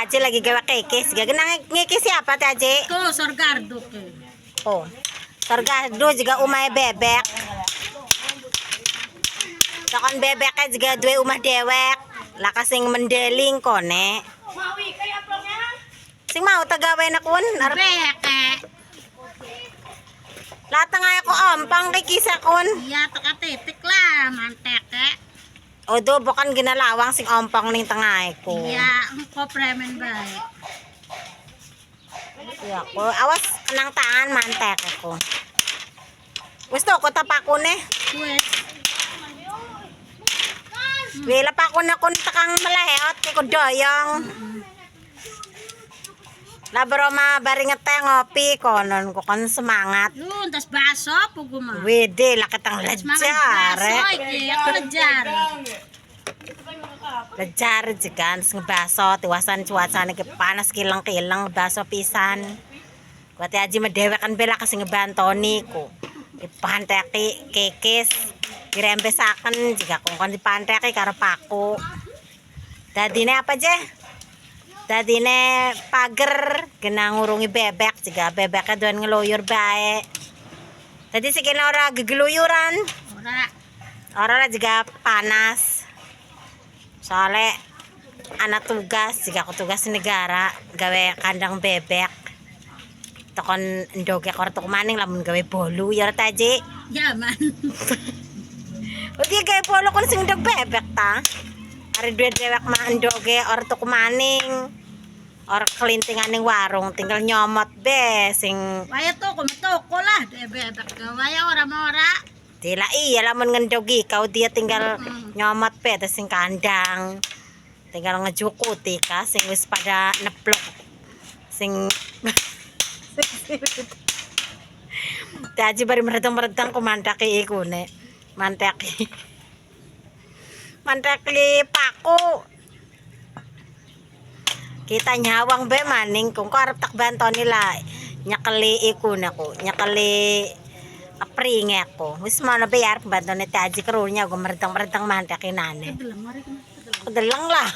Aji lagi gawa kekes. Gagana ngekes siapa teh Aji? Tuh sorgardo ke. Oh. Sorgado juga umay bebek. Takon bebeknya juga dua umah dewek. Laka sing mendeling kone. Sing mau tagaway na kun. Beke. Latang ay ko ompang kay kisa kun. Iya teka-titik lah manteke. Odo bukan ginalawang sing ompang ning tangay ko. Iya engko premen baik. Iya ko awas nang tangan mantek ko. Gusto ko tapakon eh. Wes. Wala pa ko na kun takang malahot kay ko doyong. Labro mabaringat tayo ngopi konon ko kan semangat. Yun tas baso puguma. Wede lakatang Tas lejar. baso iki aku lejar. Lejar jigan sing baso tiwasan cuacane ke panas kilang-kilang baso pisan. Kuwi aji medewekan bela kasing ngebantoni ko. Dipanteki kekes dirembesaken jika kon dipanteki karo paku. Dadine apa je? Dadine pager kena ngurungi bebek jika bebeknya doan ngeloyur bae. Tadi sih kena ora gegeluyuran. Ora juga panas. Soalnya anak tugas jika aku tugas negara gawe kandang bebek. Tokon ndoge korto maning lamun gawe bolu ya taji. Ya man. Uti gawe bolu kon sing ndog bebek ta. Ari duwe dewek mah ndoge orto maning. Or kelintingan ning warung tinggal nyomot be sing Waya toko metoko lah bebek waya ora-ora. Tila iya lamun ngendogi kau dia tinggal nyomot be terus sing kandang. Tinggal ngejukuti ka sing wis pada neplok. Sing Taji bari meretang-meretang ko mantaki iku ne. Mantaki. Mantaki paku. Kita nyawang be maning kung ko arep tak banton nila. Nyakeli iku nako. Nyakeli apringe ko. Wis mana bayar banton ni Taji karunya go meretang-meretang mantaki nane. Kedelang lah.